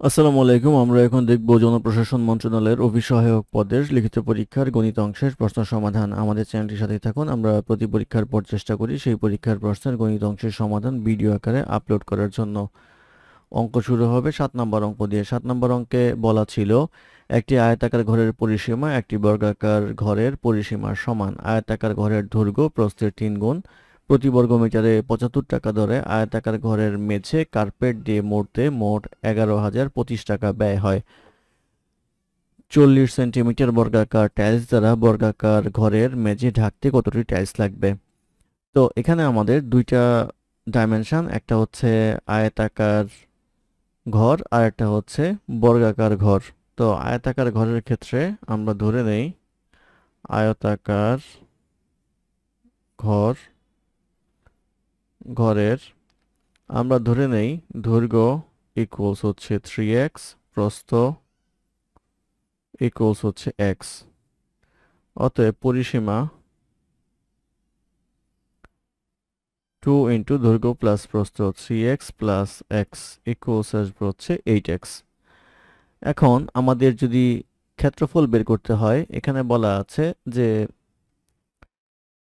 আসসালামু আলাইকুম। আমরা এখন দেখব জনপ্রশাসন মন্ত্রণালয়ের অফিস সহায়ক পদের লিখিত পরীক্ষার গণিত অংশের প্রশ্ন সমাধান। আমাদের চ্যানেলটির সাথেই থাকুন। আমরা প্রতি পরীক্ষার পর চেষ্টা করি সেই পরীক্ষার প্রশ্নের গণিত অংশের সমাধান ভিডিও আকারে আপলোড করার জন্য। অঙ্ক শুরু হবে 7 নম্বর অঙ্ক দিয়ে। 7 নম্বর অঙ্কে বলা ছিল একটি আয়তাকার ঘরের পরিসীমা একটি বর্গাকার ঘরের পরিসীমার সমান। আয়তাকার ঘরের দৈর্ঘ্য প্রস্থের 3 গুণ। প্রতি বর্গমিটারে 75 টাকা দরে আয়তাকার ঘরের মেঝে কার্পেট দিয়ে মুড়তে মোট 11,025 টাকা ব্যয় হয়। 40 সেন্টিমিটার বর্গাকার টাইলস দ্বারা বর্গাকার ঘরের মেঝে ঢাকতে কতটি টাইলস লাগবে? তো এখানে আমাদের দুইটা ডাইমেনশন, একটা হচ্ছে আয়তাকার ঘর আর একটা হচ্ছে বর্গাকার ঘর। তো আয়তাকার ঘরের ক্ষেত্রে আমরা ধরে নেই আয়তাকার ঘর ঘরের আমরা ধরে নেই দৈর্ঘ্য ইকুয়ালস হচ্ছে 3x, প্রস্থ ইকুয়ালস হচ্ছে x। অতএব পরিসীমা 2 ইন্টু দৈর্ঘ্য প্লাস প্রস্থ 3x প্লাস x ইকুয়ালস আসবে হচ্ছে 8x। এখন আমাদের যদি ক্ষেত্রফল বের করতে হয়, এখানে বলা আছে যে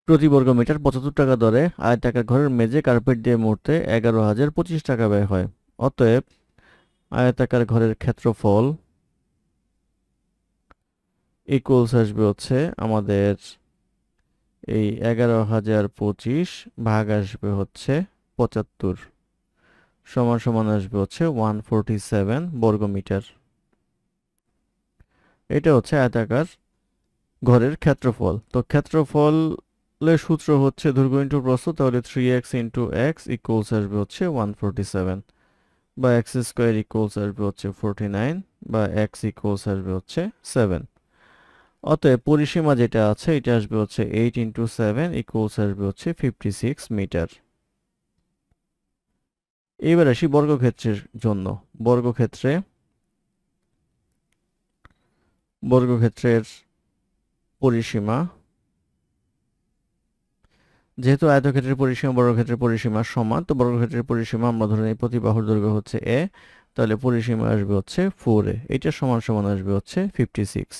প্রতি বর্গ মিটার 75 টাকা দরে আয়তাকার ঘরের মেঝে কার্পেট দিয়ে মুড়তে 11,025 টাকা ব্যয় হয়। অতএব আয়তাকার ঘরের ক্ষেত্রফল ইকুয়ালস আসবে হচ্ছে আমাদের এই 11,025 ভাগ আসবে হচ্ছে 75 সমান সমান আসবে হচ্ছে 147 বর্গ মিটার। এটা হচ্ছে আয়তাকার ঘরের ক্ষেত্রফল। তো ক্ষেত্রফলের সূত্র হচ্ছে দৈর্ঘ্য ইন্টু প্রস্থ, তাহলে 3x ইন্টু x ইকুয়ালস আসবে হচ্ছে 147 বা এক্স স্কোয়ার ইকুয়ালস আসবে হচ্ছে 49 বা x ইকুয়ালস আসবে হচ্ছে 7। অতএব পরিসীমা যেটা আছে এটা আসবে হচ্ছে 8 ইন্টু 7 ইকুয়ালস আসবে হচ্ছে 56 মিটার। এবার আসি বর্গক্ষেত্রের জন্য। বর্গক্ষেত্রে বর্গক্ষেত্রের পরিসীমা, যেহেতু আয়তক্ষেত্রের পরিসীমা বর্গক্ষেত্রের পরিসীমা সমান, তো বর্গক্ষেত্রের পরিসীমা আমরা ধরে নিই প্রতি বাহুর দৈর্ঘ্য হচ্ছে a, তাহলে পরিসীমা আসবে হচ্ছে 4a। এটা সমান সমান আসবে হচ্ছে 56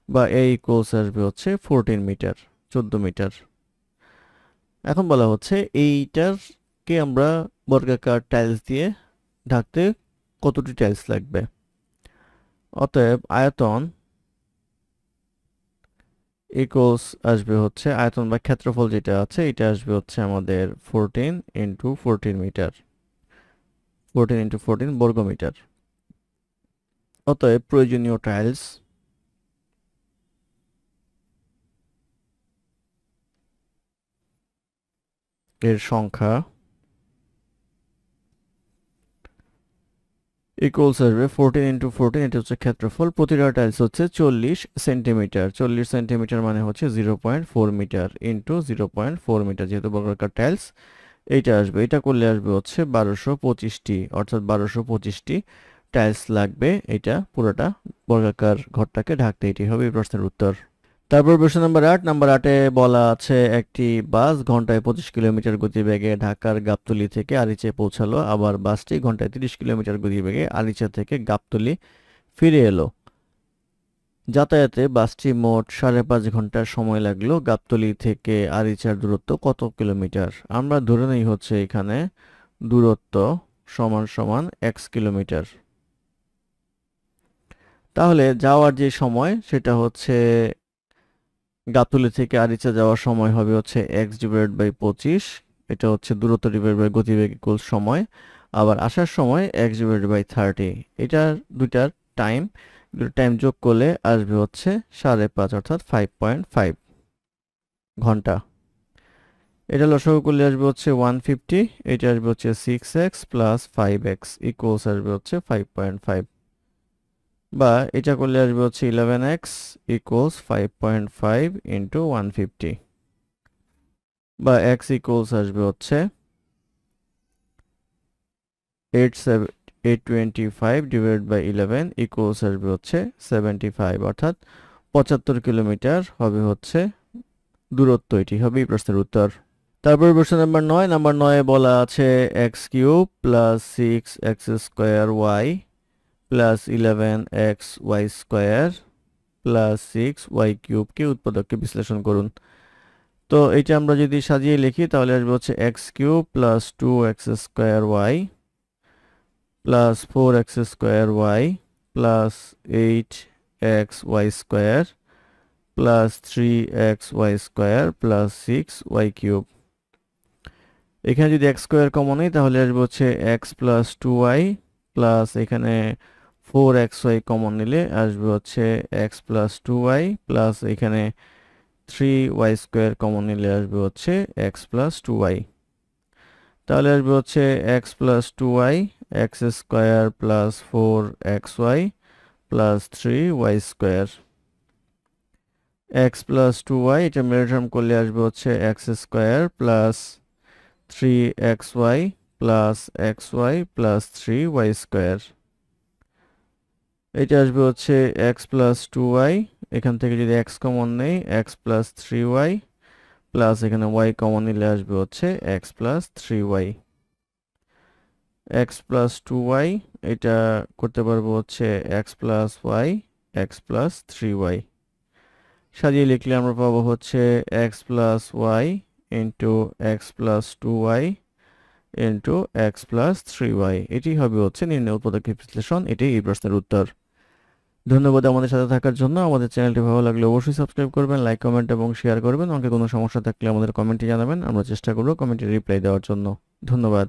বা a ইকুয়ালস আসবে হচ্ছে 14 মিটার, 14 মিটার। এখন বলা হচ্ছে এইটারকে আমরা বর্গাকার টাইলস দিয়ে ঢাকতে কতটি টাইলস লাগবে। অতএব আয়তন ইকুয়ালস আসবে হচ্ছে আয়তন বা ক্ষেত্রফল যেটা আছে এটা আসবে হচ্ছে আমাদের 14 ইন্টু 14 মিটার, 14 ইন্টু 14 বর্গ মিটার। অতএব প্রয়োজনীয় টাইলস এর সংখ্যা ইকুয়ালস আসবে 14 ইন্টু 14, এটা হচ্ছে ক্ষেত্রফল। প্রতিটা টাইলস হচ্ছে 40 সেন্টিমিটার। 40 সেন্টিমিটার মানে হচ্ছে 0.4 মিটার ইন্টু 0.4 মিটার, যেহেতু বর্গাকার টাইলস এইটা আসবে। এটা করলে আসবে হচ্ছে 1225টি, অর্থাৎ 1225টি টাইলস লাগবে এটা পুরোটা বর্গাকার ঘরটাকে ঢাকতে। এটি হবে এই প্রশ্নের উত্তর। তারপর প্রশ্ন নাম্বার 8। নাম্বার 8-এ বলা আছে একটি বাস ঘন্টায় 25 কিলোমিটার গতিবেগে ঢাকার গাবতলী থেকে আরিচে পৌঁছালো, আবার বাসটি ঘন্টায় 30 কিলোমিটার গতিবেগে আরিচা থেকে গাবতলী ফিরে এলো। যাতায়াতে বাসটি মোট 5.5 ঘন্টার সময় লাগলো। গাবতলী থেকে আরিচার দূরত্ব কত কিলোমিটার? আমরা ধরে নেই হচ্ছে এখানে দূরত্ব সমান সমান x কিলোমিটার। তাহলে যাওয়ার যে সময় সেটা হচ্ছে গাবতলী থেকে আরিচা যাওয়ার সময় হবে হচ্ছে x ডিভাইডেড বাই 25, এটা হচ্ছে দূরত্ব ডিভাইডেড বাই গতিবেগ ইকুয়ালস সময়। আবার আসার সময় x ডিভাইডেড বাই 30। এটা দুইটার টাইম, দুটো টাইম যোগ করলে আসবে হচ্ছে 5.5 অর্থাৎ 5.5 ঘন্টা। এটা লসাগু করলে আসবে হচ্ছে 150, এটা আসবে হচ্ছে 6x প্লাস 5x ইকুয়ালস আসবে হচ্ছে 5.5, বা এটা করলে আসবে হচ্ছে 11x ইকুয়ালস 5.5 ইন্টু 150, বা x ইকুয়ালস আসবে হচ্ছে 825 ডিভাইড বাই 11 ইকুয়ালস আসবে হচ্ছে 75, অর্থাৎ 75 কিলোমিটার হবে হচ্ছে দূরত্ব। এটি হবে এই প্রশ্নের উত্তর। তারপর প্রশ্ন নাম্বার 9। নাম্বার 9 এ বলা আছে x cube plus 6x square y plus 11xy² plus 6y³ উৎপাদককে বিশ্লেষণ করুন। তো এইটা আমরা যদি সাজিয়ে লিখি তাহলে আসবে হচ্ছে x³ plus 2x² y plus 4x² y plus 8xy² plus 3xy² plus 6y³। এখানে যদি x² কমন নেই তাহলে আসবে হচ্ছে x প্লাস 2y প্লাস এখানে 4xy কমন নিলে আসবে হচ্ছে x প্লাস 2y প্লাস এখানে 3y² কমন নিলে আসবে হচ্ছে x প্লাস 2y। তাহলে আসবে হচ্ছে x plus 2y x² plus 4xy plus 3y²। x plus 2y এটা মিডল টার্ম করলে আসবে হচ্ছে x² plus 3xy plus xy plus 3y²। এটা আসবে হচ্ছে x প্লাস 2y, এখান থেকে যদি x কমন নেই x প্লাস 3y প্লাস এখানে y কমন নিলে আসবে হচ্ছে x plus 3y। x plus 2y এটা করতে পারবো হচ্ছে x plus y x plus 3y। সাজিয়ে লিখলে আমরা পাবো হচ্ছে x plus y into x plus 2y into x plus 3y। এটি হবে হচ্ছে নির্ণয় উৎপাদকের বিশ্লেষণ। এটি এই প্রশ্নের উত্তর। ধন্যবাদ আমাদের সাথে থাকার জন্য। আমাদের চ্যানেলটি ভালো লাগলে অবশ্যই সাবস্ক্রাইব করবেন, লাইক, কমেন্ট এবং শেয়ার করবেন। অঙ্কে কোনো সমস্যা থাকলে আমাদের কমেন্টে জানাবেন, আমরা চেষ্টা করব কমেন্টে রিপ্লাই দেওয়ার জন্য। ধন্যবাদ।